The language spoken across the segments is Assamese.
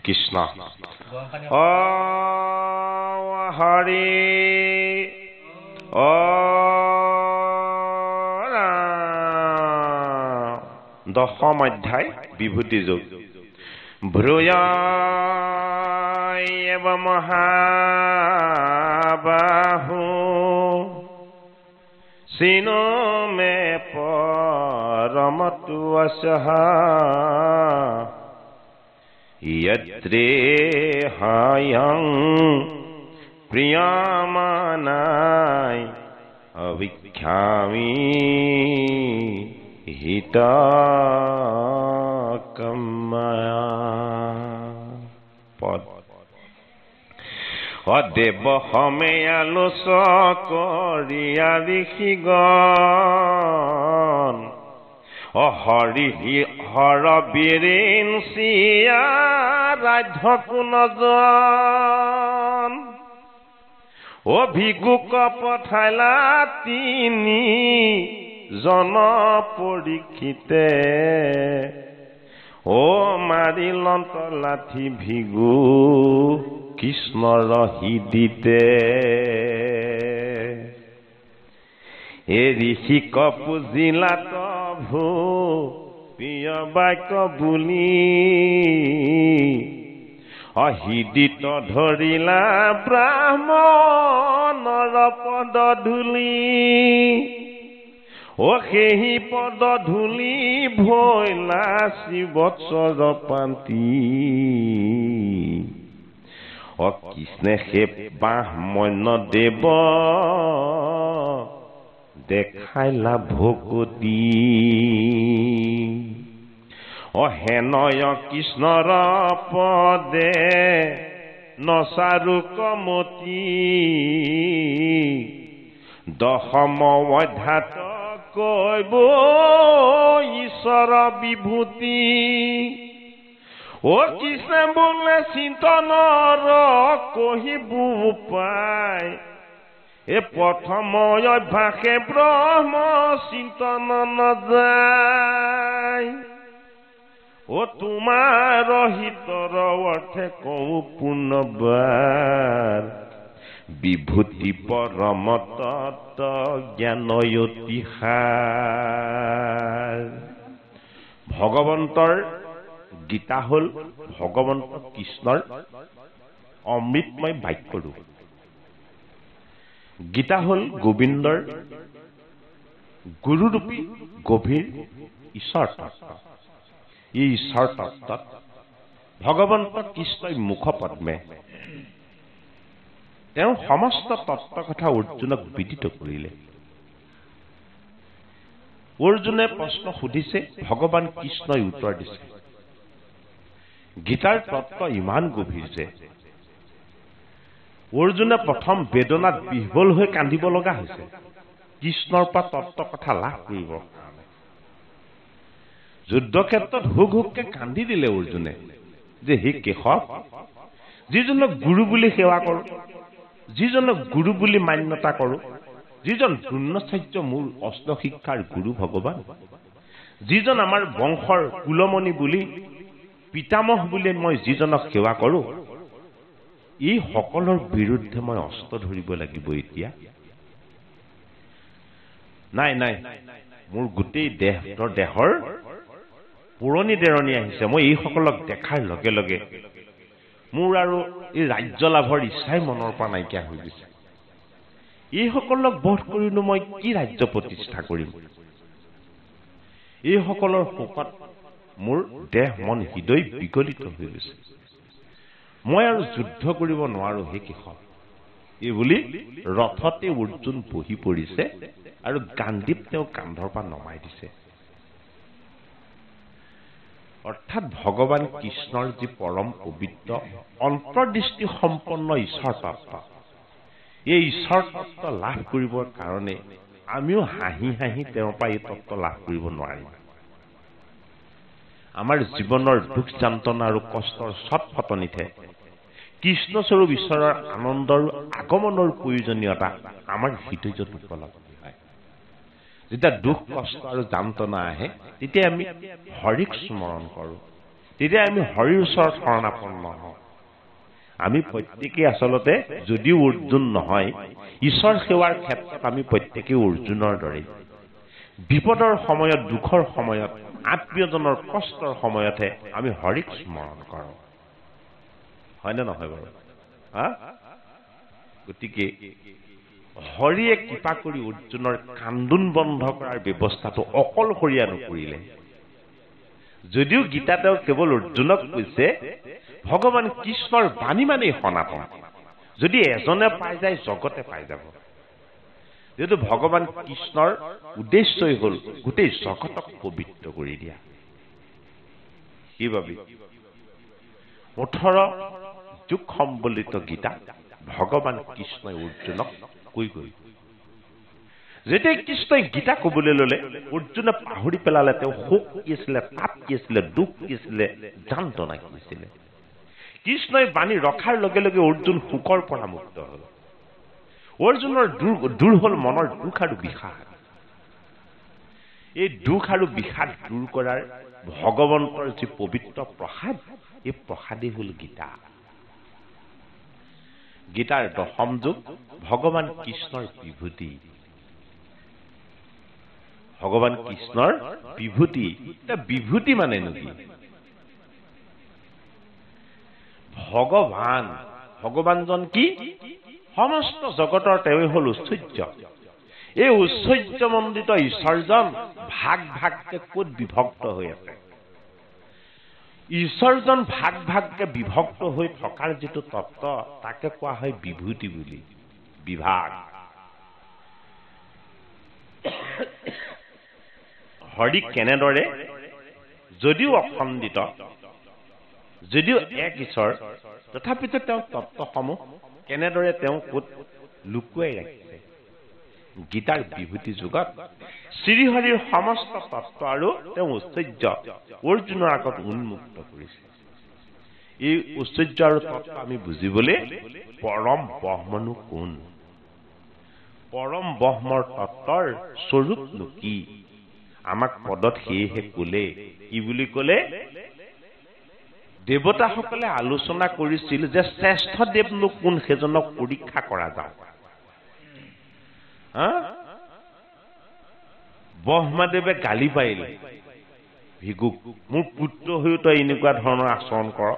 কৃষ্ণ ও হৰি ও দশম অধ্যায় বিভূতি যোগ ভ্রূয়ব মহাবাহু সিনো মে পরমতু আসহা यत्रे हायं प्रियमानाय अविख्यामि हितकमया पद अदेव हमे आलोचकरिया ऋषिगण हरि हर বীৰেন সিয়া ৰাধ্য কুনজন অভিগুক পঠাইলা তিনি জন পৰীক্ষিতে ও মাৰিলন্ত লাঠি ভিগু কৃষ্ণ ৰহি দিতে এ ঋষিক পুজিলা ভূ প্ৰিয় বাক্য বুলি অহিদিত ধৰিলা ব্ৰাহ্মণৰ পদ ধূলি ও সেই পদ ধূলি ভৈলা শিৱৎসৰ পান্তি অ কৃষ্ণে সেই ব্ৰাহ্মণ দেৱ দেখাইলা ভকতি অহেনয় কৃষ্ণৰ পদে নচাৰু কমতি দশম অধ্যাত কৈব ঈশ্বৰ বিভূতি ও কৃষ্ণ বোলে চিন্তনৰ কহিব পায় এ প্ৰথম অভ্যাসে ব্ৰহ্ম চিন্তন নযায় ও তোমাৰ হিতৰ অৰ্থে কওঁ পুনবাৰ বিভূতি পৰম তত্ত্ব জ্ঞানয়তিহাৰ ভগৱন্তৰ গীতা হল ভগৱন্ত কৃষ্ণৰ অমৃতময় বাক্যৰূপ গীতা হল গোবিন্দৰ গুৰুৰূপী গভীৰ ঈশ্বৰ তত্ত্ব এই ঈশ্বৰ তত্ত্বত ভগৱন্ত কৃষ্ণই মুখপদ্মে তেওঁ সমস্ত তত্ত্ব কথা অৰ্জুনক বিদিত কৰিলে অৰ্জুনে প্ৰশ্ন সুধিছে ভগৱান কৃষ্ণই উত্তৰ দিছে গীতাৰ তত্ত্ব ইমান গভীৰ যে অৰ্জুনে প্ৰথম বেদনাত বিহ্বল হৈ কান্দিব লগা হৈছে কৃষ্ণৰ পৰা তত্ত্ব কথা লাভ কৰিব যুদ্ধক্ষেত্ৰত হুক হুককে কান্দি দিলে অৰ্জুনে যে হে কেশৱ যিজনক গুৰু বুলি সেৱা কৰোঁ যিজনক গুৰু বুলি মান্যতা কৰোঁ যিজন দ্ৰোণাচাৰ্য মোৰ অস্ত্ৰ শিক্ষাৰ গুৰু ভগৱান যিজন আমাৰ বংশৰ কুলমণি বুলি পিতামহ বুলি মই যিজনক সেৱা কৰোঁ এই সকলৰ বিৰুদ্ধে মই অস্ত্ৰ ধৰিব লাগিব এতিয়া নাই নাই মোৰ গোটেই দেহৰ পুৰণি দেৰণি আহিছে মই এই সকলক দেখাৰ লগে লগে মোৰ আৰু এই ৰাজ্য লাভৰ ইচ্ছাই মনৰ পৰা নাইকিয়া হৈ গৈছে এই সকলক বধ কৰিনো মই কি ৰাজ্য প্ৰতিষ্ঠা কৰিম এই সকলৰ শোকত মোৰ দেহ মন হৃদয় বিগলিত হৈ গৈছে মই আৰু যুদ্ধ কৰিব নোৱাৰো হে কেশৱ এই বুলি ৰথতে অৰ্জুন বহি পৰিছে আৰু গাণ্ডীপ তেওঁ কান্ধৰ পৰা নমাই দিছে অৰ্থাৎ ভগৱান কৃষ্ণৰ যি পৰম পবিত্ৰ অন্তৰ্দৃষ্টি সম্পন্ন ঈশ্বৰ তত্ত্ব এই ঈশ্বৰ তত্ত্ব লাভ কৰিবৰ কাৰণে আমিও হাঁহি হাঁহি তেওঁৰ পৰা এই তত্ত্ব লাভ কৰিব নোৱাৰিম আমাৰ জীৱনৰ দুখ যন্ত্ৰণা আৰু কষ্টৰ সৎফতনিতে কৃষ্ণস্বৰূপ ঈশ্বৰৰ আনন্দৰ আগমনৰ প্ৰয়োজনীয়তা আমাৰ হৃদয়ত উপলব্ধ হয় যেতিয়া দুখ কষ্ট আৰু যন্ত্ৰণা আহে তেতিয়া আমি হৰিক স্মৰণ কৰোঁ তেতিয়া আমি হৰিৰ ওচৰত শৰণাপন্ন হওঁ আমি প্ৰত্যেকই আচলতে যদিও অৰ্জুন নহয় ঈশ্বৰ সেৱাৰ ক্ষেত্ৰত আমি প্ৰত্যেকই অৰ্জুনৰ দৰে বিপদৰ সময়ত দুখৰ সময়ত আত্মীয়জনৰ কষ্টৰ সময়তহে আমি হৰিক স্মৰণ কৰোঁ হয়নে নহয় বাৰু গতিকে হৰিয়ে কৃপা কৰি অৰ্জুনৰ কান্দোন বন্ধ কৰাৰ ব্যৱস্থাটো অকলশৰীয়া নকৰিলে যদিও গীতা তেওঁ কেৱল অৰ্জুনক কৈছে ভগৱান কৃষ্ণৰ বাণী মানেই সনাতন যদি এজনে পাই যায় জগতে পাই যাব যেহেতু ভগৱান কৃষ্ণৰ উদ্দেশ্যই হ'ল গোটেই জগতক পবিত্ৰ কৰি দিয়া সেইবাবে 18 যুগ সম্বলিত গীতা ভগৱান কৃষ্ণই অৰ্জুনক কৈ গৈ যেতিয়া কৃষ্ণই গীতা ক'বলৈ ল'লে অৰ্জুনে পাহৰি পেলালে তেওঁ সুখ কি আছিলে তাপ কি আছিলে দুখ কি আছিলে যন্ত্ৰণা কি আছিলে কৃষ্ণই বাণী ৰখাৰ লগে লগে অৰ্জুন সুখৰ পৰা মুক্ত হ'ল অৰ্জুনৰ দূৰ হ'ল মনৰ দুখ আৰু বিষাদ এই দুখ আৰু বিষাদ দূৰ কৰাৰ ভগৱন্তৰ যি পবিত্ৰ প্ৰসাদ এই প্ৰসাদেই হ'ল গীতা গীতাৰ দশম যুগ ভগৱান কৃষ্ণৰ বিভূতি ভগৱান কৃষ্ণৰ বিভূতি বিভূতি মানে নেকি ভগৱানজন কি সমস্ত জগতৰ তেওঁ হ'ল ঐশ্বৰ্য এই ঐশ্বৰ্যমণ্ডিত ঈশ্বৰজন ভাগ ভাগকে ক'ত বিভক্ত হৈ আছে ঈশ্বৰজন ভাগ ভাগকে বিভক্ত হৈ থকাৰ যিটো তত্ত্ব তাকে কোৱা হয় বিভূতি বুলি বিভাগ হৰি কেনেদৰে যদিও অখণ্ডিত যদিও এক ঈশ্বৰ তথাপিতো তেওঁ তত্ত্বসমূহ কেনেদৰে তেওঁ ক'ত লুকুৱাই ৰাখিছে গীতাৰ বিভূতি যুগত শ্ৰীহৰিৰ সমস্ত তত্ত্ব আৰু তেওঁ ঐশ্বৰ্য অৰ্জুনৰ আগত উন্মুক্ত কৰিছে এই ঐশ্বৰ্য আৰু তত্ত্ব আমি বুজিবলৈ পৰম ব্ৰহ্মনো কোন পৰম ব্ৰহ্মৰ তত্ত্বৰ স্বৰূপনো কি আমাক পদত সেয়েহে ক'লে কি বুলি ক'লে দেৱতাসকলে আলোচনা কৰিছিল যে শ্ৰেষ্ঠ দেৱনো কোন সেইজনক পৰীক্ষা কৰা যাওক ব্ৰহ্মাদেৱে গালি পাৰিলে ভিগুক মোৰ পুত্ৰ হৈও তই এনেকুৱা ধৰণৰ আচৰণ কৰ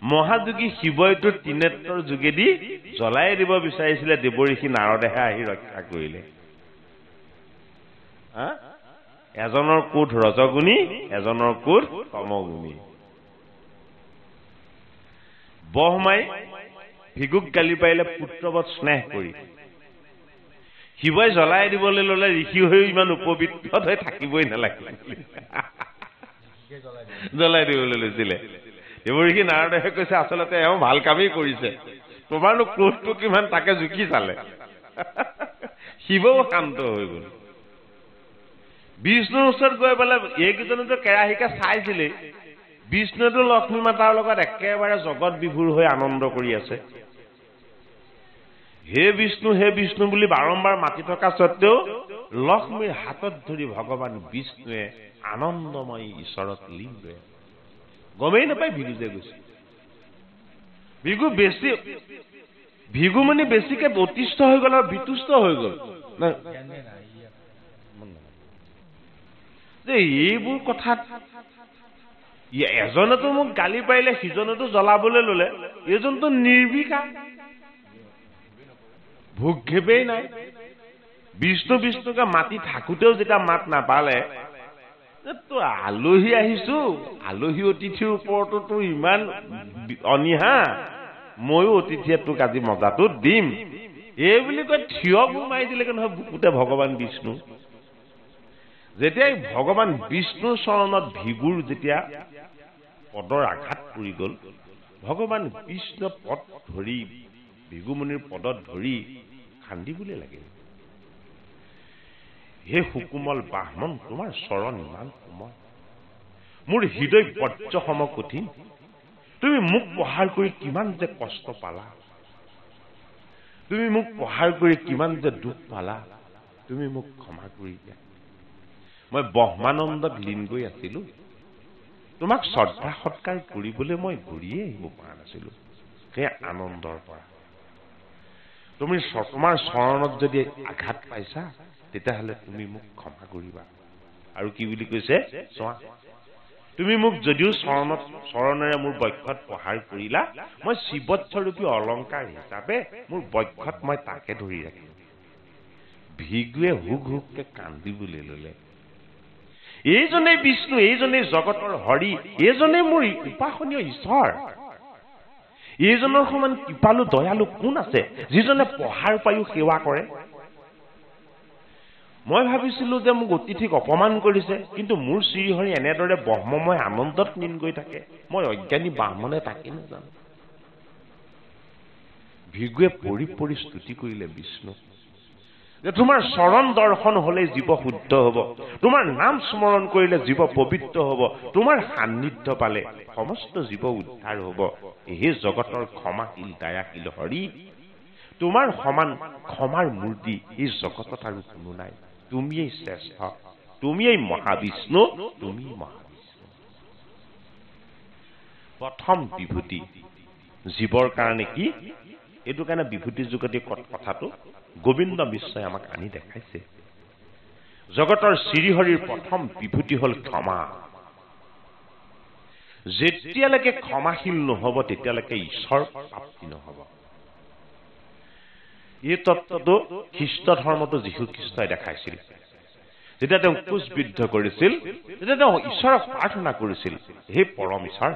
মহাযোগী শিৱইটো ত্ৰিনেত্ৰৰ যোগেদি জ্বলাই দিব বিচাৰিছিলে দেৱঋষি নাৰদেহে আহি ৰক্ষা কৰিলে এজনৰ কোঠ ৰজগুণী এজনৰ কোঠ তমগুণী ব্ৰহ্মাই ভিগুক গালি পাৰিলে পুত্ৰবৎ স্নেহ কৰি শিৱই জ্বলাই দিবলৈ ল'লে ঋষি হৈও ইমান উপবিত্ৰ হৈ থাকিবই নালাগে জ্বলাই দিবলৈ লৈছিলে দেৱঋষি নাৰদেহে কৈছে আচলতে এওঁ ভাল কামেই কৰিছে তোমাৰনো ক্ৰোধটো কিমান তাকে জুখি চালে শিৱও শান্ত হৈ গ'ল বিষ্ণুৰ ওচৰত গৈ পেলাই এইকেইজনেতো কেৰাহীকে চাইছিলে বিষ্ণুৱেতো লক্ষ্মী মাতাৰ লগত একেবাৰে জগত বিভুৰ হৈ আনন্দ কৰি আছে হে বিষ্ণু বুলি বাৰম্বাৰ মাতি থকা স্বত্তেও লক্ষ্মীৰ হাতত ধৰি ভগৱান বিষ্ণুৱে আনন্দময়ী ঈশ্বৰত লীন হৈ গমেই নাপায় ভিগু যে গৈছে ভিগু মানে বেছিকে অতিষ্ঠ হৈ গ'ল আৰু বিতুষ্ট হৈ গ'ল যে এইবোৰ কথাত এজনেতো মোক গালি পাৰিলে সিজনেতো জ্বলাবলৈ ল'লে এইজনতো নিৰ্বিকাৰ ভূক্ষেপেই নাই বিষ্ণুকে মাতি থাকোঁতেও যেতিয়া মাত নাপালে তো আলহী আহিছো আলহী অতিথিৰ ওপৰতো ইমান অনিহা ময়ো অতিথিয়ে তোক আজি মজাটো দিম এই বুলি কৈ থিয় বুৰ মাৰি দিলেগে নহয় বুকুতে ভগৱান বিষ্ণু যেতিয়া ভগৱান বিষ্ণুৰ চৰণত ভিগুৰ যেতিয়া পদৰ আঘাত পৰি গ'ল ভগৱান বিষ্ণু পদ ধৰি ভিগুমুনিৰ পদত ধৰি কান্দিবলৈ লাগিল হে সুকুমল ব্ৰাহ্মণ তোমাৰ চৰণ ইমান কোমল মোৰ হৃদয় বজ্ৰ সম কঠিন তুমি মোক প্ৰহাৰ কৰি কিমান যে কষ্ট পালা তুমি মোক প্ৰহাৰ কৰি কিমান যে দুখ পালা তুমি মোক ক্ষমা কৰি দিয়া মই ব্ৰহ্মানন্দত লীন গৈ আছিলো তোমাক শ্ৰদ্ধা সৎকাৰ কৰিবলৈ মই ঘূৰিয়ে আহিব পৰা নাছিলো সেই আনন্দৰ পৰা তুমি তোমাৰ চৰণত যদি আঘাত পাইছা তেতিয়াহ'লে তুমি মোক ক্ষমা কৰিবা আৰু কি বুলি কৈছে চোৱা তুমি মোক যদিও চৰণেৰে মোৰ বক্ষত প্ৰহাৰ কৰিলা মই শিৱস্বৰূপী অলংকাৰ হিচাপে মোৰ বক্ষত মই তাকে ধৰি ৰাখিম ভিগুৱে হুক হুককে কান্দিবলৈ ললে এইজনেই বিষ্ণু এইজনেই জগতৰ হৰি এইজনেই মোৰ উপাসনীয় ঈশ্বৰ এইজনৰ সমান কৃপালু দয়ালু কোন আছে যিজনে প্ৰহাৰ পায়ো সেৱা কৰে মই ভাবিছিলো যে মোক অতিথিক অপমান কৰিছে কিন্তু মোৰ শ্ৰীহৰি এনেদৰে ব্ৰহ্মময় আনন্দত লীন গৈ থাকে মই অজ্ঞানী ব্ৰাহ্মণে তাকে নাজানো ভিগুৱে পৰি পৰি স্তুতি কৰিলে বিষ্ণু যে তোমাৰ চৰণ দৰ্শন হলে জীৱ শুদ্ধ হব তোমাৰ নাম স্মৰণ কৰিলে জীৱ পবিত্ৰ হব তোমাৰ সান্নিধ্য পালে সমস্ত জীৱ উদ্ধাৰ হব এই জগতৰ ক্ষমাশীল দয়াশীল হৰি তোমাৰ সমান ক্ষমাৰ মূৰ্তি এই জগতত আৰু কোনো নাই তুমিয়েই শ্ৰেষ্ঠ তুমিয়েই মহাবিষ্ণু তুমি মহাবিষ্ণু প্ৰথম বিভূতি জীৱৰ কাৰণে কি এইটো কাৰণে বিভূতি যুগতি কথাটো গোবিন্দ মিশ্ৰই আমাক আনি দেখাইছে জগতৰ শ্ৰীহৰিৰ প্ৰথম বিভূতি হল ক্ষমা যেতিয়ালৈকে ক্ষমাশীল নহব তেতিয়ালৈকে ঈশ্বৰ প্ৰাপ্তি নহব এই তত্ত্বটো খ্ৰীষ্ট ধৰ্মতো যীশু খ্ৰীষ্টই দেখাইছিল যেতিয়া তেওঁ ক্ৰুছবিদ্ধ কৰিছিল তেতিয়া তেওঁ ঈশ্বৰক প্ৰাৰ্থনা কৰিছিল হে পৰম ঈশ্বৰ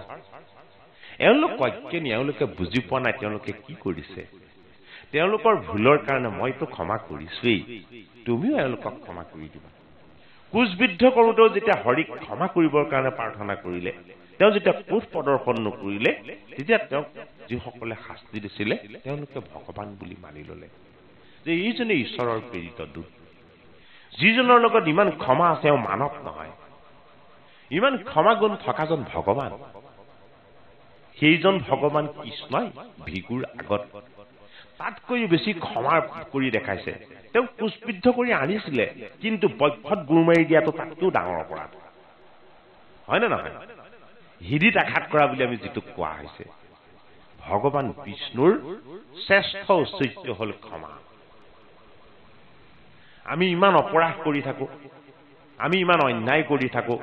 এওঁলোক অজ্ঞানী এওঁলোকে বুজি পোৱা নাই তেওঁলোকে কি কৰিছে তেওঁলোকৰ ভুলৰ কাৰণে মইতো ক্ষমা কৰিছোৱেই তুমিও এওঁলোকক ক্ষমা কৰি দিবা ক্ৰুছবিদ্ধ কৰোঁতেও যেতিয়া হৰিক ক্ষমা কৰিবৰ কাৰণে প্ৰাৰ্থনা কৰিলে তেওঁ যেতিয়া ক্ৰোধ প্ৰদৰ্শন নকৰিলে তেতিয়া তেওঁক যিসকলে শাস্তি দিছিলে তেওঁলোকে ভগৱান বুলি মানি ললে যে এইজনে ঈশ্বৰৰ প্ৰেৰিত দূত যিজনৰ লগত ইমান ক্ষমা আছে তেওঁ মানৱ নহয় ইমান ক্ষমা গুণ থকাজন ভগৱান সেইজন ভগৱান কৃষ্ণই ভিগুৰ আগত তাতকৈও বেছি ক্ষমা কৰি দেখাইছে তেওঁ ক্ৰুছবিদ্ধ কৰি আনিছিলে কিন্তু বক্ষত গুৰ মাৰি দিয়াটো তাতকৈও ডাঙৰ অপৰাধ হয় নে নহয় হৃদিত আঘাত কৰা বুলি আমি যিটো কোৱা হৈছে ভগৱান বিষ্ণুৰ শ্ৰেষ্ঠ ঐশ্বৰ্য হল ক্ষমা আমি ইমান অপৰাধ কৰি থাকো আমি ইমান অন্যায় কৰি থাকো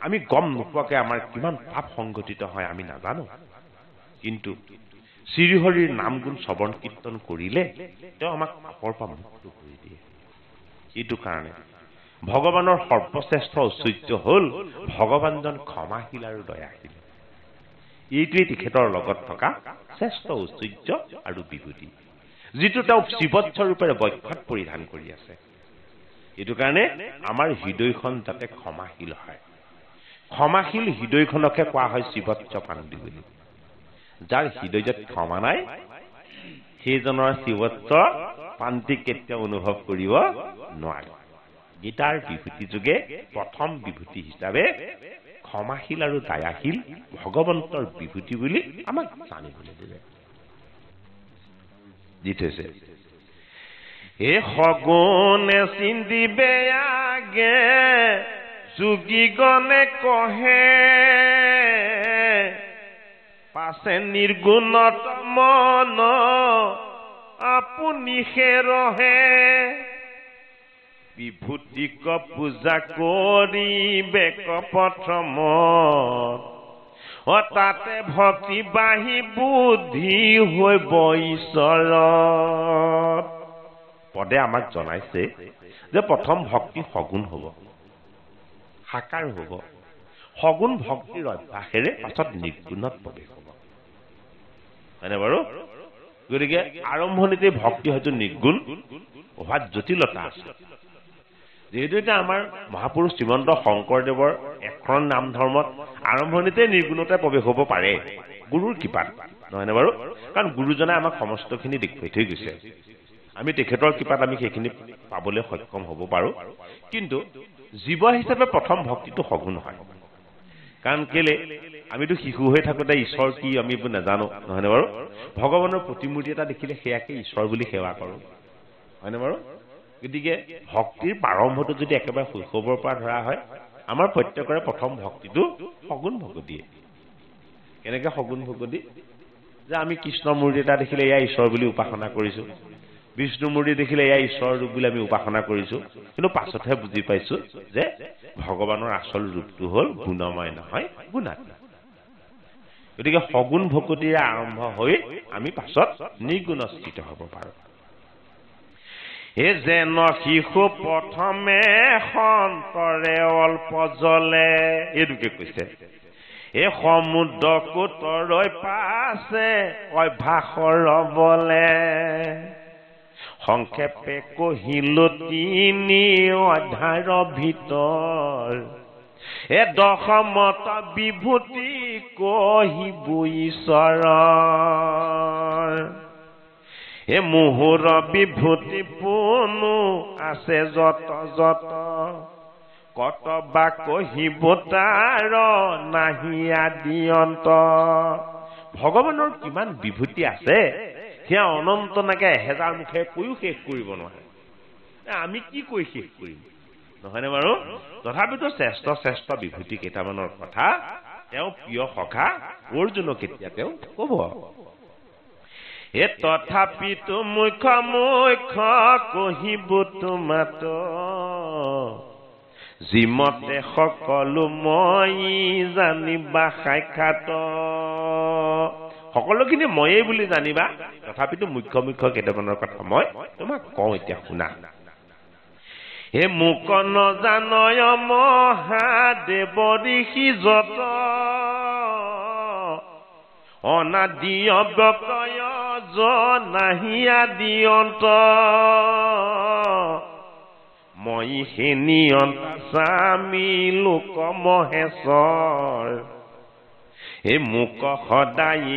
আমি গম নোপোৱাকে আমাৰ কিমান পাপ সংঘটিত হয় আমি নাজানো কিন্তু শ্ৰীহৰিৰ নাম গুণ শ্ৰৱণ কীৰ্তন কৰিলে তেওঁ আমাক পাপৰ পৰা মুক্ত কৰি দিয়ে এইটো কাৰণে ভগৱানৰ সৰ্বশ্ৰেষ্ঠ ঐশ্বৰ্য হল ভগৱানজন ক্ষমাশীল আৰু দয়াশীল এইটোৱেই তেখেতৰ লগত থকা শ্ৰেষ্ঠ ঐশ্বৰ্য আৰু বিভূতি যিটো তেওঁ শিৱস্বৰূপেৰে বক্ষত পৰিধান কৰি আছে এইটো কাৰণে আমাৰ হৃদয়খন যাতে ক্ষমাশীল হয় ক্ষমাশীল হৃদয়খনকে কোৱা হয় শিৱচ্ছ পাণ্ডি বুলি যাৰ হৃদয়ত ক্ষমা নাই সেইজনৰ শিৱচ্ছ পাণ্ডি কেতিয়াও অনুভৱ কৰিব নোৱাৰে গীতাৰ বিভূতি যোগে প্ৰথম বিভূতি হিচাপে ক্ষমাশীল আৰু দয়াশীল ভগৱন্তৰ বিভূতি বুলি আমাক জানিবলৈ দিলে দি থৈছে এ সগুণে চিন্দিবে আগে যোগীগণে কহে পাছে নিৰ্গুণত মন আপুনি ৰহে বিভূতিক পূজা কৰিবে প্ৰথমত তাতে ভক্তি বাঢ়ি বুদ্ধি হৈব ঈশ্বৰত পদে আমাক জনাইছে যে প্ৰথম ভক্তি সগুণ হব সাকাৰ হব সগুণ ভক্তিৰ অভ্যাসেৰে পাছত নিৰ্গুণত প্ৰৱেশ হব হয়নে বাৰু গতিকে আৰম্ভণিতে ভক্তি হয়তো নিৰ্গুণ হোৱাত জটিলতা আছে যেহেতু এতিয়া আমাৰ মহাপুৰুষ শ্ৰীমন্ত শংকৰদেৱৰ এখন নাম ধৰ্মত আৰম্ভণিতে নিৰ্গুণতে প্ৰৱেশ হ'ব পাৰে গুৰুৰ কৃপাত নহয়নে বাৰু কাৰণ গুৰুজনে আমাক সমস্তখিনি দেখুৱাই থৈ গৈছে আমি তেখেতৰ কৃপাত আমি সেইখিনি পাবলৈ সক্ষম হ'ব পাৰো কিন্তু জীৱ হিচাপে প্ৰথম ভক্তিটো সগুণ হয় কাৰণ কেলে আমিতো শিশু হৈ থাকোঁতে ঈশ্বৰ কি আমি নাজানো নহয়নে বাৰু ভগৱানৰ প্ৰতিমূৰ্তি এটা দেখিলে সেয়াকে ঈশ্বৰ বুলি সেৱা কৰোঁ হয়নে বাৰু গতিকে ভক্তিৰ প্ৰাৰম্ভটো যদি একেবাৰে শৈশৱৰ পৰা ধৰা হয় আমাৰ প্ৰত্যেকৰে প্ৰথম ভক্তিটো সগুণ ভকতি কেনেকৈ সগুণ ভকতি যে আমি কৃষ্ণ মূৰ্তি এটা দেখিলে এয়া ঈশ্বৰ বুলি উপাসনা কৰিছো বিষ্ণু মূৰ্তি দেখিলে এয়া ঈশ্বৰ ৰূপ বুলি আমি উপাসনা কৰিছো কিন্তু পাছতহে বুজি পাইছো যে ভগৱানৰ আচল ৰূপটো হ'ল গুণময় নহয় গুণাত্মক গতিকে সগুণ ভকতিৰে আৰম্ভ হৈ আমি পাছত নিৰ্গুণস্থিত হ'ব পাৰো এ যেন শিশু প্ৰথমে সন্তৰে অল্প জলে এইটোকে কৈছে এই সমুদ্ৰ কোটৰৈ পাছে অভ্যাসৰ বলে সংক্ষেপে কহিলো তিনি অধ্যায়ৰ ভিতৰ এ দশমত বিভূতি কহিব ঈশ্বৰৰ এ মুহুৰ বিভূতি পুনু আছে যত যত কতবা কহিব তাৰ নাহি আদি অন্ত ভগৱানৰ কিমান বিভূতি আছে সেয়া অনন্ত নাকে 1000 মুখে কৈও শেষ কৰিব নোৱাৰে আমি কি কৈ শেষ কৰিম নহয়নে বাৰু তথাপিতো শ্ৰেষ্ঠ শ্ৰেষ্ঠ বিভূতি কেইটামানৰ কথা তেওঁ প্ৰিয় সখা অৰ্জুনক কেতিয়া তেওঁ ক'ব এ তথাপিতো মুখ্য মুখ্য কহিব তোমাত যিমতে সকলো মই জানিবা সাক্ষাৎ সকলোখিনি ময়েই বুলি জানিবা তথাপিতো মুখ্য মুখ্য কেইটামানৰ কথা মই তোমাক কওঁ এতিয়া শুনা হে মুক নজানয় মহাদেৱ ঋষি যত অনাদি অব্যয় নাহি আদি অন্ত মই হে নিয়ন্ত স্বামী লোক মহেশ্বৰ হে মুক সদায়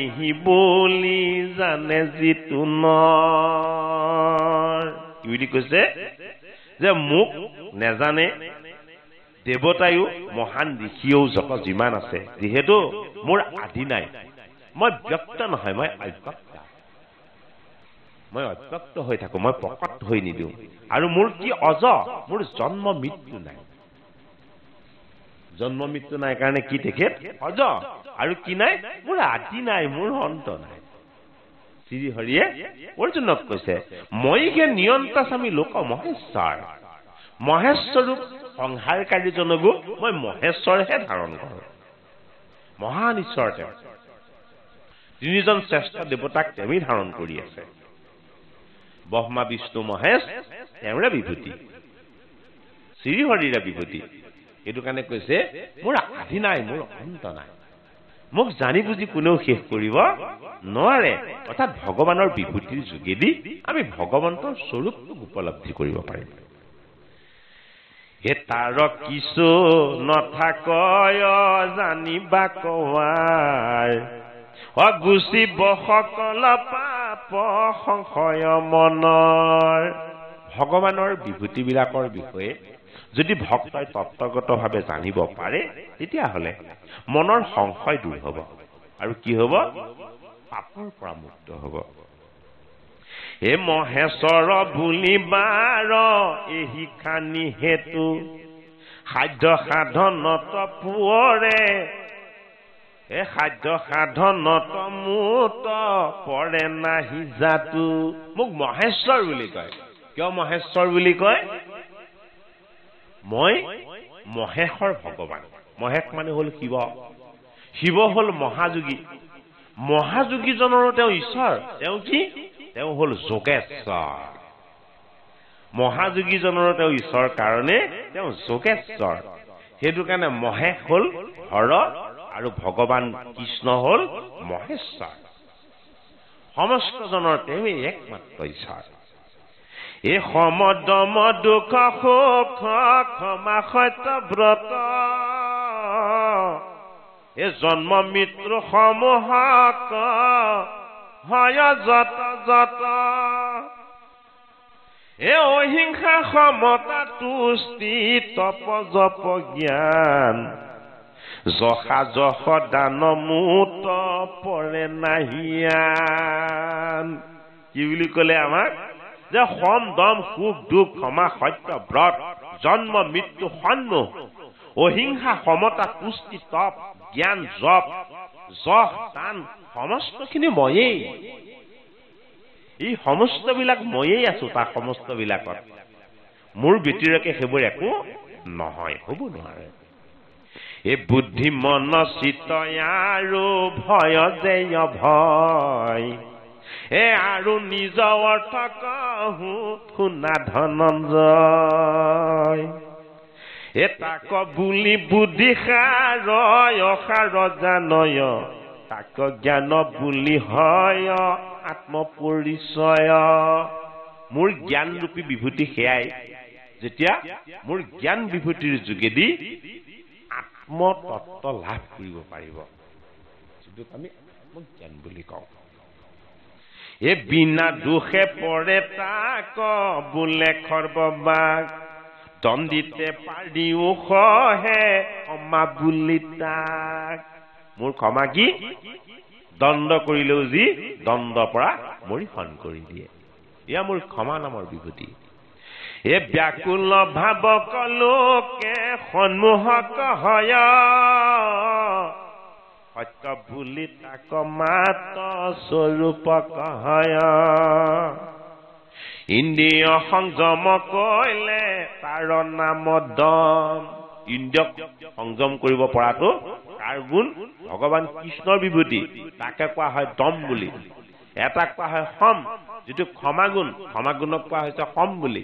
বুলি জানে যিটো নৰ কি বুলি কৈছে যে মোক নেজানে দেৱতায়ো মহান ঋষিও যত যিমান আছে যিহেতু মোৰ আদি নাই মই ব্যক্ত নহয় মই অব্যক্ত হৈ থাকো মই প্ৰকট হৈ নিদিওঁ আৰু মোৰ কি অজ মোৰ জন্ম মৃত্যু নাই জন্ম মৃত্যু নাই কাৰণে কি তেখেত অজ আৰু কি নাই মোৰ আদি নাই মোৰ অন্ত নাই শ্ৰী হৰিয়ে অৰ্জুনক কৈছে মই হে নিয়ন্ত স্বামী লোক মহেশ্বৰ মহেশ্বৰূপ সংহাৰকাৰীজনকো মই মহেশ্বৰহে ধাৰণ কৰোঁ মহান ঈশ্বৰ তেওঁ তিনিজন শ্ৰেষ্ঠ দেৱতাক তেওঁ ধাৰণ কৰি আছে ব্ৰহ্মা বিষ্ণু মহেশ তেওঁৰে বিভূতি শ্ৰী হৰিৰে বিভূতি এইটো কাৰণে কৈছে মোৰ আদি নাই মোৰ অন্ত নাই মোক জানি বুজি কোনেও শেষ কৰিব নোৱাৰে অৰ্থাৎ ভগৱানৰ বিভূতিৰ যোগেদি আমি ভগৱন্তৰ স্বৰূপটো উপলব্ধি কৰিব পাৰিম হে তাৰ কিছু নথাকয় জানিবা কোৱাৰ অগুচিব সকল পাপ সংশয় মনৰ ভগৱানৰ বিভূতিবিলাকৰ বিষয়ে যদি ভক্তই তত্ত্বগতভাৱে জানিব পাৰে তেতিয়াহ'লে মনৰ সংশয় দূৰ হ'ব আৰু কি হ'ব পাপৰ পৰা মুক্ত হ'ব হে মহেশ্বৰ বুলিবাৰ এহি খানি হেতু সাধ্য সাধনত পুৱৰে এ সাধ্য সাধনত মুত পৰে নাহি জাতু মোক মহেশ্বৰ বুলি কয় কিয় মহেশ্বৰ বুলি কয় মই মহেশৰ ভগৱান মহেশ মানে হ'ল শিৱ শিৱ হ'ল মহাযোগী মহাযোগীজনৰো তেওঁ ঈশ্বৰ তেওঁ কি তেওঁ হ'ল যোগেশ্বৰ মহাযোগীজনৰো তেওঁ ঈশ্বৰ কাৰণে তেওঁ যোগেশ্বৰ সেইটো কাৰণে মহেশ হ'ল হৰ আৰু ভগৱান কৃষ্ণ হ'ল মহেশ্বৰ সমস্তজনৰ তেওঁই একমাত্ৰ ঈশ্বৰ এই সমদম দুখ সুখ ক্ষমা সত্য ব্ৰত এই জন্ম মৃত্যু সমূহক হয় যত যত এই অহিংসা সমতা তুষ্টি তপ জপ জ্ঞান যশা যশ দান মুত পৰে নাহিয়ান কি বুলি ক'লে আমাক যে সম দম সুখ দুখ ক্ষমা সত্য ব্ৰত জন্ম মৃত্যু সন্মুখ অহিংসা সমতা পুষ্টি তপ জ্ঞান জপ যশ দান সমস্তখিনি ময়েই এই সমস্তবিলাক ময়েই আছো তাৰ সমস্তবিলাকত মোৰ ব্যতিৰেকে সেইবোৰ একো নহয় হ'ব নোৱাৰে এ বুদ্ধি মন চিত আৰু ভয় যে ভয় এ আৰু নিজ অৰ্থ কহু শুনা ধনঞ্জয় এ তাক বুলি বুদ্ধি সাৰ জানয় তাক জ্ঞান বুলি হয় আত্মপৰিচয় মোৰ জ্ঞানৰূপী বিভূতি সেয়াই যেতিয়া মোৰ জ্ঞান বিভূতিৰ যোগেদি আত্মতত্ত্ব লাভ কৰিব পাৰিব যিটো আমি আত্মজ্ঞান বুলি কওঁ এ বিনা দুখে পৰে তাক বোলে খৰ্ববাক দণ্ডিতে পাৰিও সহে ক্ষমা বুলি তাক মোৰ ক্ষমা কি দণ্ড কৰিলেও যি দণ্ডৰ পৰা মৰিহন কৰি দিয়ে এয়া মোৰ ক্ষমা নামৰ বিভূতি এ ব্যাকুল ভাৱ কলোকে সন্মুখক হয় সত্য বুলি তাক মাত স্বৰূপক হয় ইন্দ্ৰিয় সংযম কৰিলে তাৰ নাম দম ইন্দ্ৰিয়ক সংযম কৰিব পৰাটো কাৰ গুণ ভগৱান কৃষ্ণৰ বিভূতি তাকে কোৱা হয় দম বুলি এটা কোৱা হয় সম যিটো ক্ষমাগুণ ক্ষমাগুণক কোৱা হৈছে সম বুলি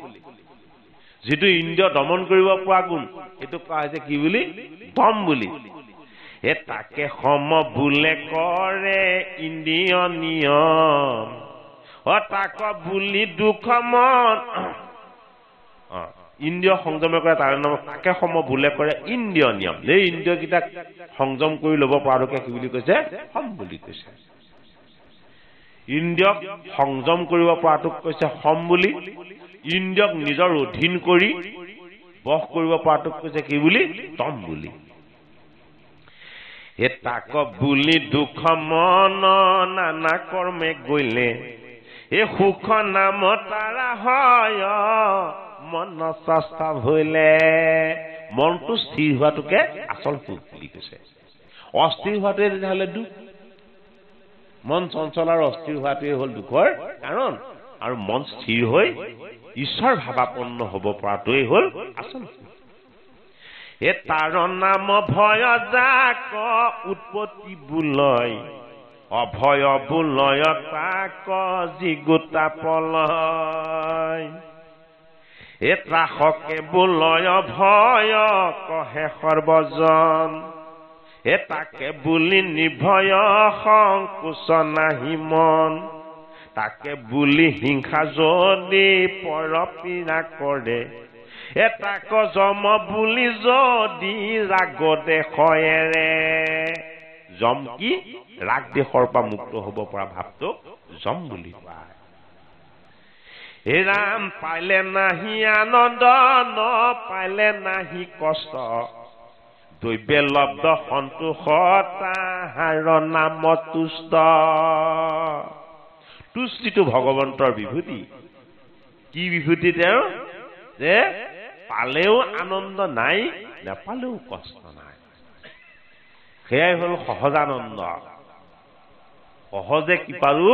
যিটো ইন্দ্ৰিয় দমন কৰিব পৰা গুণ সেইটো কোৱা হৈছে কি বুলি দম বুলি এ তাকে সম বোলে কৰে ইন্দ্ৰিয় নিয়ম তাক বুলি দুখ মন ইন্দ্ৰিয় সংযম কৰে তাৰ নাম তাকে সম বোলে কৰে ইন্দ্ৰিয় নিয়ম এই ইন্দ্ৰিয়কেইটাক সংযম কৰি ল'ব পৰাটোকে কি বুলি কৈছে সম বুলি কৈছে ইন্দ্ৰিয়ক সংযম কৰিব পৰাটোক কৈছে সম বুলি ইন্দ্ৰিয়ক নিজৰ অধীন কৰি বশ কৰিব পৰাটোক কৈছে কি বুলি দম বুলি এ তাক বুলি দুখ মন নানা কৰ্মে গলে এ সুখ নাম তাৰা হয় মন চেষ্টা হইলে মনটো স্থিৰ হোৱাটোকে আচল সুখ বুলি কৈছে অস্থিৰ হোৱাটোৱে তেতিয়াহ'লে দুখ মন চঞ্চল আৰু অস্থিৰ হোৱাটোৱে হ'ল দুখৰ কাৰণ আৰু মন স্থিৰ হৈ ঈশ্বৰ ভাৱাপন্ন হ'ব পৰাটোৱে হ'ল আচল সুখ এ তাৰ নাম ভয় যাক উৎপত্তি বোলয় অভয় বোলয় তাক জিগুতা পলয় এ ত্ৰাসকে বোলয় ভয় কহে সৰ্বজন এ তাকে বুলি নিভয় সংকোচ নাহি মন তাকে বুলি হিংসা যদি পৰ পীড়া কৰে এ তাক যম বুলি যদি ৰাগ দেশয়েৰে যম কি ৰাগ দেশৰ পৰা মুক্ত হ'ব পৰা ভাৱটো যম বুলি কয় হে ৰাম পাইলে নাহি আনন্দ ন পাইলে নাহি কষ্ট দৈবে লব্ধ সন্তোষ তাহাৰ নাম তুষ্ট তুষ্টিটো ভগৱন্তৰ বিভূতি কি বিভূতি তেওঁ যে পালেও আনন্দ নাই নাপালেও কষ্ট নাই সেয়াই হ'ল সহজানন্দ সহজে কৃপাৰো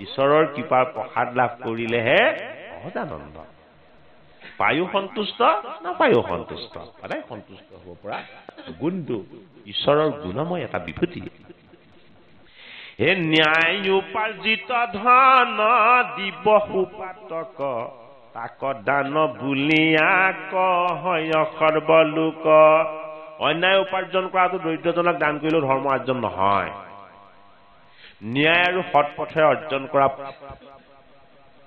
ঈশ্বৰৰ কৃপাৰ প্ৰসাদ লাভ কৰিলেহে সহজানন্দ পায়ো সন্তুষ্ট নাপায়ো সন্তুষ্ট সদায় সন্তুষ্ট হ'ব পৰা গুণটো ঈশ্বৰৰ গুণময় এটা বিভূতি হে ন্যায় উপাৰ্জিত ধন দিব সুপাতক তাক দান বুলিয়া কয় সৰ্বলোক অন্যায় উপাৰ্জন কৰাটো দৰিদ্ৰজনক দান কৰিলেও ধৰ্ম অৰ্জন নহয় ন্যায় আৰু সৎ পথে অৰ্জন কৰা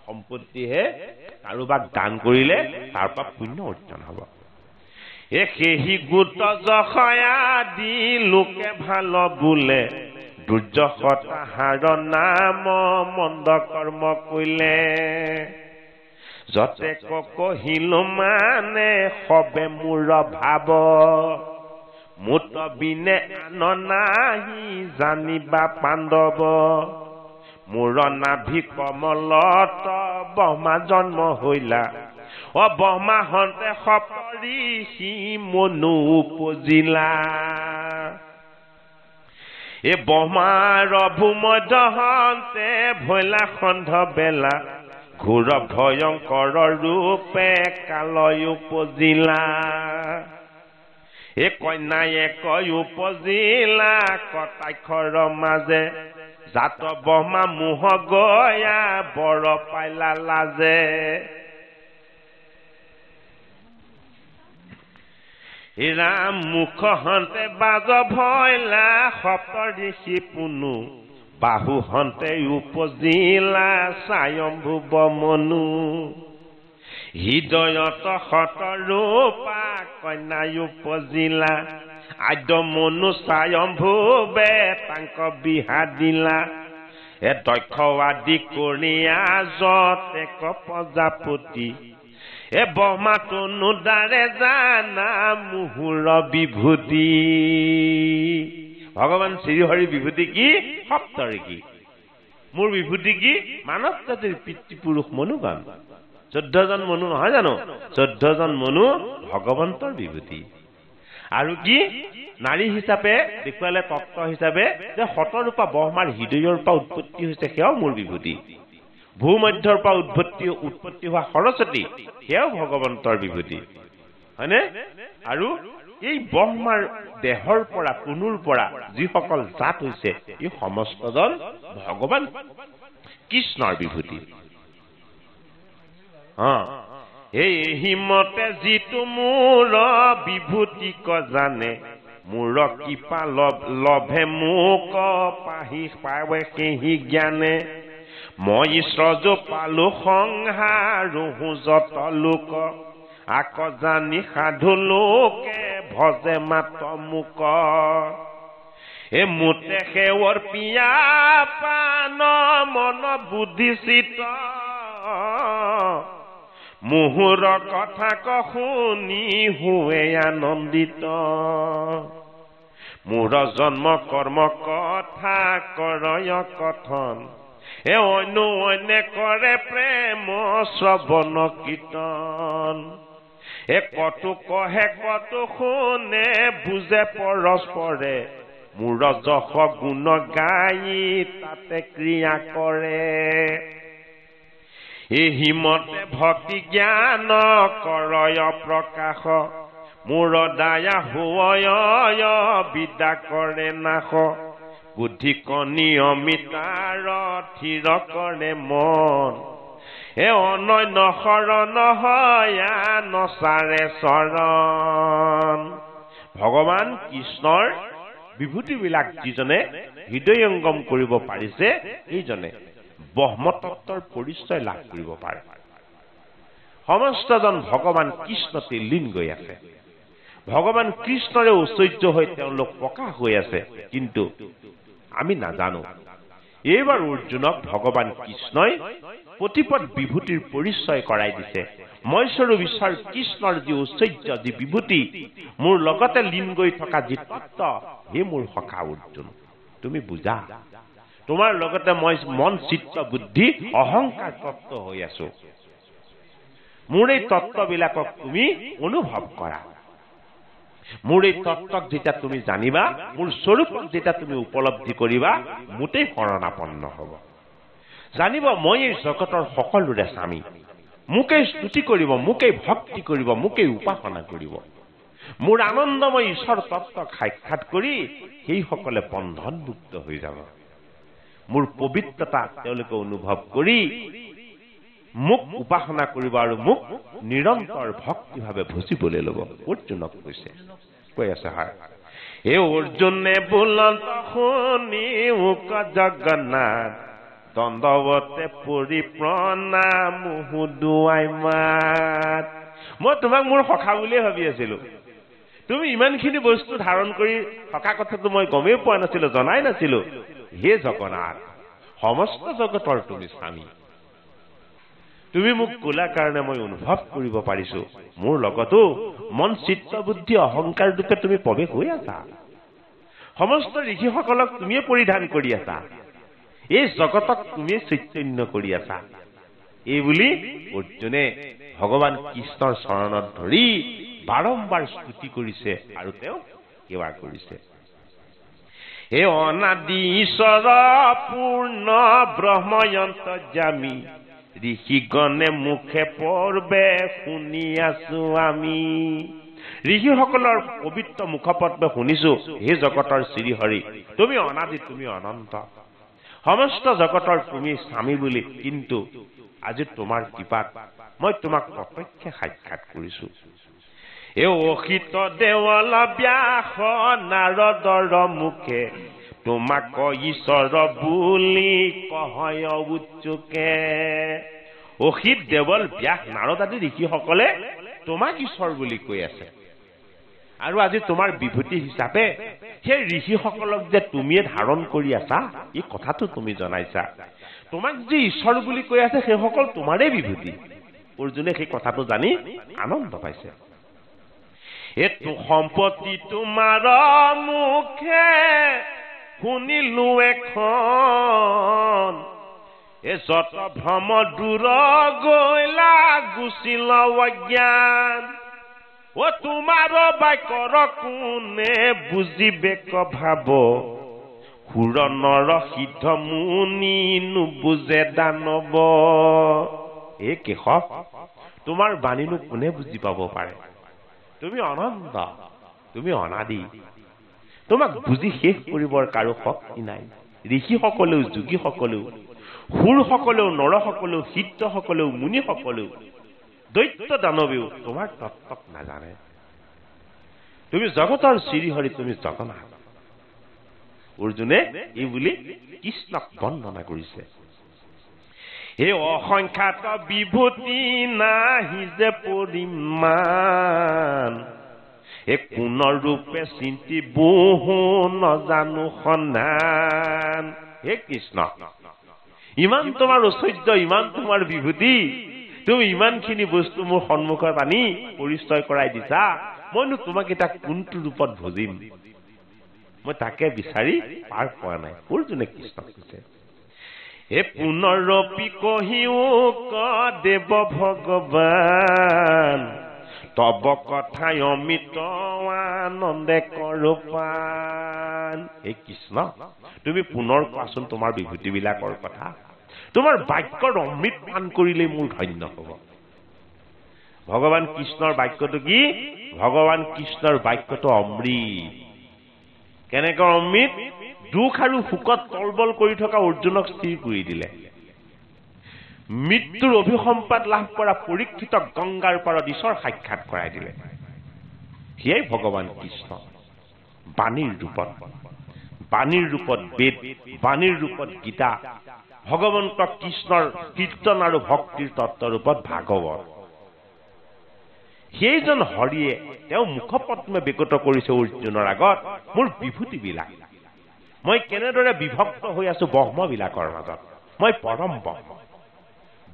সম্পত্তিহে কাৰোবাক দান কৰিলে তাৰ পৰা পুণ্য অৰ্জন হ'ব এ সেহি গোট যশয়া দি লোকে ভাল বোলে দুৰ্যশ তাহাৰ নাম মন্দ কৰ্ম কৰিলে যতে কহিলো মানে সবে মোৰ ভাৱ মুত বিনে আন নাহি জানিবা পাণ্ডৱ মোৰ নাভি কমলত ব্ৰহ্মা জন্ম হইলা অ ব্ৰহ্মাহন্তে সপ্তঋষি মনু উপজিলা এ ব্ৰহ্মাৰ ভূমধ্যহন্তে ভৈলা সন্ধ বেলা ঘোৰ ভয়ংকৰ ৰূপে কালয় উপজিলা এ কন্যায়ে কয় উপজিলা কটাক্ষৰ মাজে জাত ব্ৰহ্মা মোহ গয়া বৰ পাইলা লাজে ৰাম মুখহন্তে বাজ ভয়লা সপ্তঋষি পুনু বাহুহন্তে উপজিলা স্বয়ম্ভুৱ মনু হৃদয়ত শতৰূপা কন্যাই উপজিলা আদ্য মনু স্বয়ম্ভুৱে তাংক বিহা দিলা এ দক্ষ আদি কৰিয়া যতেক প্ৰজাপতি এ ব্ৰহ্মা তনু দ্বাৰে জানা মুহুৰ বিভূতি ভগৱান শ্ৰীহৰি বিভূতি কি সপ্তঋষি মোৰ বিভূতি কি মানৱ জাতিৰ পিতৃপুৰুষ মনুগণ 14জন মনু নহয় জানো 14জন মনু ভগৱন্তৰ বিভূতি আৰু কি নাৰী হিচাপে দেখুৱালে তত্ত্ব হিচাপে যে শতৰূপা ব্ৰহ্মাৰ হৃদয়ৰ পৰা উৎপত্তি হৈছে সেয়াও মোৰ বিভূতি ভূমধ্যৰ পৰা উৎপত্তি হোৱা সৰস্বতী সেয়াও ভগৱন্তৰ বিভূতি হয়নে আৰু এই ব্ৰহ্মাৰ দেহৰ পৰা তনুৰ পৰা যিসকল জাত হৈছে এই সমস্তজন ভগৱান কৃষ্ণৰ বিভূতি এই হিমতে যিটো মোৰ বিভূতিক জানে মোৰ কৃপা লভে মোক পাহি পাৱে সেই জ্ঞানে মই শ্ৰজ পালো সংহাৰো যত লোক আক জানি সাধু লোকে ভজে মাত মুক এ মোতে সেৱৰ পিয়া পান মন বুদ্ধি চিত মুহুৰ কথা শুনি হুৱে আনন্দিত মোৰ জন্ম কৰ্ম কথা কৰয় কথন এ অন্য কৰে প্ৰেম শ্ৰৱণ কীৰ্তন এ কতো কহে কতো শুনে বুজে পৰস্পৰে মোৰ যশ গুণ গাই তাতে ক্ৰিয়া কৰে এই হিমতে ভক্তি জ্ঞান কৰয় প্ৰকাশ মোৰ দায়া হুয় বিদ্যা কৰে নাশ বুদ্ধি নিয়মিতাৰ থিৰ কৰে মন এ অনন্য শৰণ হয়া নচাৰে চৰণ ভগৱান কৃষ্ণৰ বিভূতিবিলাক যিজনে হৃদয়ংগম কৰিব পাৰিছে এইজনে ব্ৰহ্মতত্ত্বৰ পৰিচয় লাভ কৰিব পাৰে সমস্তজন ভগৱান কৃষ্ণতে লীন গৈ আছে ভগৱান কৃষ্ণৰে ঐশ্বৰ্য হৈ তেওঁলোক প্ৰকাশ হৈ আছে কিন্তু আমি নাজানো এইবাৰ অৰ্জুনক ভগৱান কৃষ্ণই প্ৰতিপদ বিভূতিৰ পৰিচয় কৰাই দিছে মই স্বৰূপ ঈশ্বৰ কৃষ্ণৰ যি ঐশ্বৰ্য যি বিভূতি মোৰ লগতে লীন গৈ থকা যি তত্ত্ব হে মোৰ সখা অৰ্জুন তুমি বুজা তোমাৰ লগতে মই মন চিত্ত বুদ্ধি অহংকাৰ তত্ত্ব হৈ আছো মোৰ এই তত্ত্ববিলাকক তুমি অনুভৱ কৰা মোৰ এই তত্ত্বক যেতিয়া তুমি জানিবা মোৰ স্বৰূপক যেতিয়া তুমি উপলব্ধি কৰিবা মোতেই শৰণাপন্ন হ'ব জানিব মই এই জগতৰ সকলোৰে স্বামী মোকেই স্তুতি কৰিব মোকেই ভক্তি কৰিব মোকেই উপাসনা কৰিব মোৰ আনন্দময় ঈশ্বৰ তত্ত্বক সাক্ষাৎ কৰি সেইসকলে বন্ধনমুক্ত হৈ যাব মোৰ পবিত্ৰতা তেওঁলোকে অনুভৱ কৰি মোক উপাসনা কৰিব আৰু মোক নিৰন্তৰ ভক্তিভাৱে ভজিবলৈ ল'ব অৰ্জুনক কৈছে কৈ আছে হয় এ অৰ্জুনে বুলন্ত শুনি মোক জগন্নাথ দণ্ডৱতে পৰি প্ৰণাম হুদুৱাই মাত মই তোমাক মোৰ সখা বুলিয়ে ভাবি আছিলো তুমি ইমানখিনি বস্তু ধাৰণ কৰি থকা কথাটো মই গমেই পোৱা নাছিলো জনাই নাছিলো হে জগন্নাথ সমস্ত জগতৰ তুমি স্বামী তুমি মোক কোলা কাৰণে মই অনুভৱ কৰিব পাৰিছো মোৰ লগতো মন চিত্ত বুদ্ধি অহংকাৰ ৰূপে তুমি প্ৰৱেশ হৈ আছা সমস্ত ঋষিসকলক তুমিয়ে পৰিধান কৰি আছা এই জগতক তুমি চৈতন্য কৰি আছা এই বুলি অৰ্জুনে ভগৱান কৃষ্ণৰ চৰণত ধৰি বাৰম্বাৰ স্তুতি কৰিছে আৰু তেওঁ সেৱা কৰিছে। হে অনাদি ঈশ্বৰ পূৰ্ণ ব্ৰহ্ময়ন্তৰ্যামী, ঋষিগণে মুখে পৰ্বে শুনি আছো আমি। ঋষিসকলৰ পবিত্ৰ মুখপদ্মে শুনিছো, হে জগতৰ শ্ৰীহৰি, তুমি অনাদি, তুমি অনন্ত, সমস্ত জগতৰ তুমি স্বামী বুলি। কিন্তু আজি তোমাৰ কৃপাত মই তোমাক প্ৰত্যক্ষ সাক্ষাৎ কৰিছো। এ অসিত দেৱল ব্যাস নাৰদৰ মুখে, তোমাক ঈশ্বৰ বুলি কহয় উচ্চকে। অসিত দেৱল ব্যাস নাৰদ আদি ঋষিসকলে তোমাক ঈশ্বৰ বুলি কৈ আছে। আৰু আজি তোমাৰ বিভূতি হিচাপে সেই ঋষিসকলক যে তুমিয়ে ধাৰণ কৰি আছা, এই কথাটো তুমি জনাইছা। তোমাক যে ঈশ্বৰ বুলি কৈ আছে সেইসকল তোমাৰে বিভূতি। অৰ্জুনে সেই কথাটো জানি আনন্দ পাইছে। এইটো সম্পত্তি তোমাৰ মুখে শুনিলো এখন, এ যত ভ্ৰম দূৰ গৈলা গুচিল অজ্ঞান। ও তোমাৰ বাক্যৰ কোনে বুজিবে ভাব, সুৰ নৰ সিদ্ধ মুনি নুবুজে দানৱ। এই কেশৱ, তোমাৰ বাণীনো কোনে বুজি পাব পাৰে? তুমি অনন্ত, তুমি অনাদি, তোমাক বুজি শেষ কৰিবৰ কাৰো শক্তি নাই। ঋষিসকলেও, যোগীসকলেও, সুৰসকলেও, নৰসকলেও, সিদ্ধসকলেও, মুনিসকলেও, দৈত্য দানৱেও তোমাৰ তত্ত্বক নাজানে। তুমি জগতৰ শ্ৰীহৰি, তুমি জগন্নাথ। অৰ্জুনে এই বুলি কৃষ্ণক বন্দনা কৰিছে। এই অসংখ্যাত বিভূতি নাহি যে পৰিমাণ, এ কোন ৰূপে চিন্তি বহু নজানো সন্ধান। হে কৃষ্ণ, ইমান তোমাৰ ঐশ্বৰ্য, ইমান তোমাৰ বিভূতি, তুমি ইমানখিনি বস্তু মোৰ সন্মুখত আনি পৰিচয় কৰাই দিছা, মইনো তোমাক এতিয়া কোনটো ৰূপত ভজিম? মই তাকে বিচাৰি পাৰ পোৱা নাই। অৰ্জুনে কৃষ্ণক কৈছে, হে পুনৰপি কহিও ক দেৱ ভগৱান, তব কথাই অমিত আনন্দে কৰপান। হে কৃষ্ণ, তুমি পুনৰ কোৱাচোন তোমাৰ বিভূতিবিলাকৰ কথা। তোমাৰ বাক্যৰ অমৃত পান কৰিলেই মোৰ ধন্য হব। ভগৱান কৃষ্ণৰ বাক্যটো কি? ভগৱান কৃষ্ণৰ বাক্যটো অমৃত। কেনেকৈ অমৃত? দুখ আৰু সুখত তলবল কৰি থকা অৰ্জুনক স্থিৰ কৰি দিলে। মৃত্যুৰ অভিসম্পাদ লাভ কৰা পৰীক্ষিতক গংগাৰ পাৰত ঈশ্বৰ সাক্ষাৎ কৰাই দিলে। সেয়াই ভগৱান কৃষ্ণ বাণীৰ ৰূপত, বাণীৰ ৰূপত বেদ, বাণীৰ ৰূপত গীতা, ভগৱন্ত কৃষ্ণৰ কীৰ্তন আৰু ভক্তিৰ তত্ত্বৰ ৰূপত ভাগৱত। সেইজন হৰিয়ে তেওঁ মুখপদ্মে বিগত কৰিছে অৰ্জুনৰ আগত মোৰ বিভূতিবিলাক। মই কেনেদৰে বিভক্ত হৈ আছো ব্ৰহ্মবিলাকৰ মাজত। মই পৰম ব্ৰহ্ম।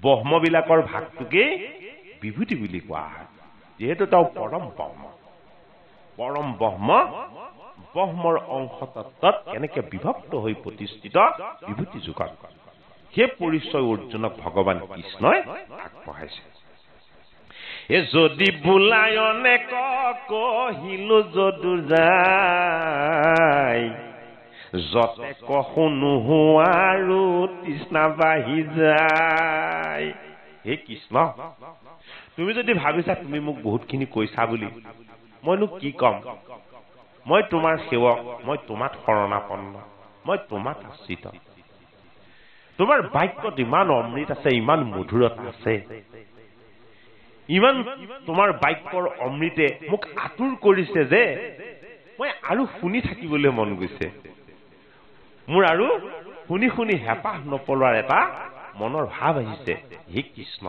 ব্ৰহ্মবিলাকৰ ভাগটোকে বিভূতি বুলি কোৱা হয়, যিহেতু তেওঁ পৰম ব্ৰহ্ম। পৰম ব্ৰহ্ম, ব্ৰহ্মৰ অংশ তত্ত্বত কেনেকে বিভক্ত হৈ প্ৰতিষ্ঠিত বিভূতি যুগত, সেই পৰিচয় অৰ্জুনক ভগৱান কৃষ্ণই আগবঢ়াইছে। এ যদি বোলাই অনেক কহিলো যদু যায়, যতে কহুনো আৰু তৃষ্ণা বাঢ়ি যায়। হে কৃষ্ণ, তুমি যদি ভাবিছা তুমি মোক বহুতখিনি কৈছা বুলি, মইনো কি কম? মই তোমাৰ সেৱক, মই তোমাত শৰণাপন্ন, মই তোমাত আশ্ৰিত। তোমাৰ বাক্যত ইমান অমৃত আছে, ইমান মধুৰতা আছে, ইমান তোমাৰ বাক্যৰ অমৃতে মোক আতুৰ কৰিছে যে মই আৰু শুনি থাকিবলৈ মন গৈছে। মোৰ আৰু শুনি শুনি হেঁপাহ নপলোৱাৰ এটা মনৰ ভাৱ আহিছে। হে কৃষ্ণ,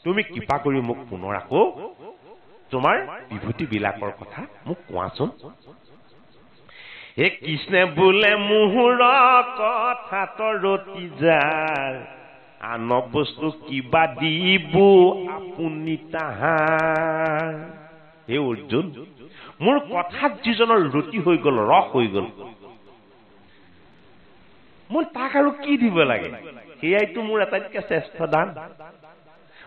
তুমি কৃপা কৰি মোক পুনৰ আকৌ তোমাৰ বিভূতিবিলাকৰ কথা মোক কোৱাচোন। হে কৃষ্ণে বোলে মোহৰ কথাত ৰতি যাৰ, আন বস্তু কিবা দিব আপুনি তাহাৰ। হে অৰ্জুন, মোৰ কথাত যিজনৰ ৰতি হৈ গল, ৰস হৈ গল, মই তাক আৰু কি দিব লাগে? সেয়াইতো মোৰ আটাইতকৈ শ্ৰেষ্ঠ দান।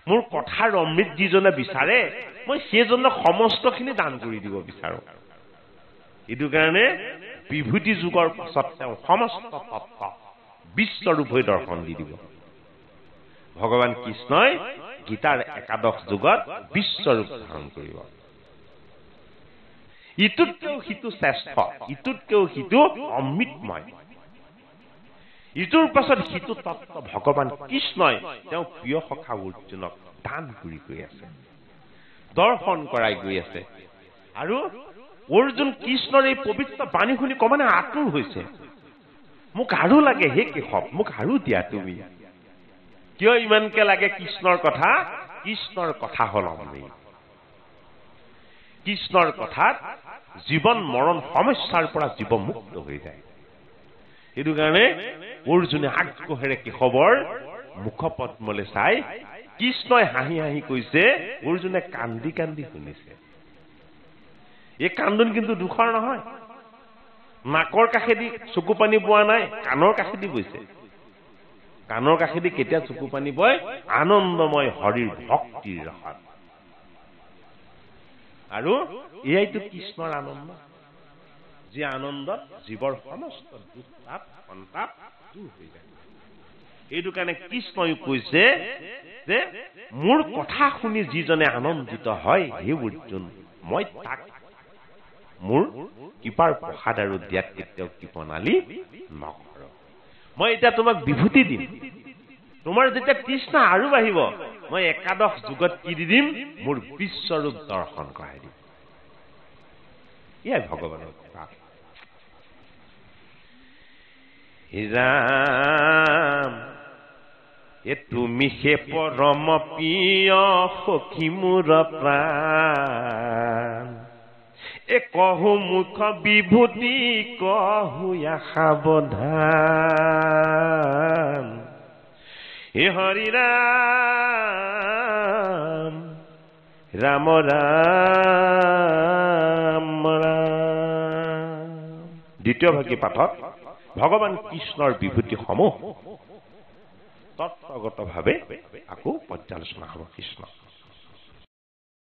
মোৰ কথাৰ অমৃত যিজনে বিচাৰে মই সেইজনক সমস্তখিনি দান কৰি দিব বিচাৰো। এইটো কাৰণে বিভূতি যুগৰ পাছত তেওঁ সমস্ত তত্ত্ব বিশ্বৰূপ হৈ দৰ্শন দি দিব। ভগৱান কৃষ্ণই গীতাৰ একাদশ যুগত বিশ্বৰূপ ধাৰণ কৰিব। ইটোতকেও সিটো শ্ৰেষ্ঠ, ইটোতকেও সিটো অমৃতময়। ইটোৰ পাছত সিটো তত্ত্ব ভগৱান কৃষ্ণই তেওঁ প্ৰিয় সখা অৰ্জুনক দান কৰি গৈ আছে, দৰ্শন কৰাই গৈ আছে। আৰু অৰ্জুন কৃষ্ণৰ এই পবিত্ৰ বাণী শুনি কমানে আতুৰ হৈছে, মোক আৰু লাগে হে কেশৱ, মোক আৰু দিয়া তুমি। কিয় ইমানকে লাগে কৃষ্ণৰ কথা? কৃষ্ণৰ কথা হল অমৃত। কৃষ্ণৰ কথাত জীৱন মৰণ সমস্যাৰ পৰা জীৱ মুক্ত হৈ যায়। সেইটো কাৰণে অৰ্জুনে আগ্ৰহেৰে কেশৱৰ মুখপদ্মলে চাই কৃষ্ণই হাঁহি হাঁহি কৈছে, অৰ্জুনে কান্দি কান্দি শুনিছে। এই কান্দোন কিন্তু দুখৰ নহয়। নাকৰ কাষেদি চকু পানী বোৱা নাই, কাণৰ কাষেদি বৈছে। কাণৰ কাষেদি কেতিয়া চকু পানী বয়? আনন্দময় হৰিৰ ভক্তিৰ ৰসত। আৰু এয়াইতো কৃষ্ণৰ আনন্দ, যি আনন্দত জীৱৰ সমস্ত দুখ তাপ সন্তাপ দূৰ হৈ যায়। এইটো কাৰণে কৃষ্ণই কৈছে যে মোৰ কথা শুনি যিজনে আনন্দিত হয়, হে অৰ্জুন, মই তাক মোৰ কৃপাৰ প্ৰসাদ আৰু দিয়াত কেতিয়াও কৃপণালি নকৰো। মই এতিয়া তোমাক বিভূতি দিম। তোমাৰ যেতিয়া তৃষ্ণা আৰু বাঢ়িব, মই একাদশ যুগত কি দি দিম? মোৰ বিশ্বৰূপ দৰ্শন কৰাই দিম। এয়াই ভগৱানৰ কৃপা। ৰাম এ তুমি হে পৰম প্ৰিয় সখী মোৰ প্ৰাণ, এ কহু মুখ বিভূতি কহু সাৱধান। হে হৰি ৰাম ৰাম ৰাম ৰাম। দ্বিতীয় ভাগী পাঠত ভগৱান কৃষ্ণৰ বিভূতিসমূহ তত্ত্বগতভাৱে আকৌ পৰ্যালোচনা হ'ব। কৃষ্ণ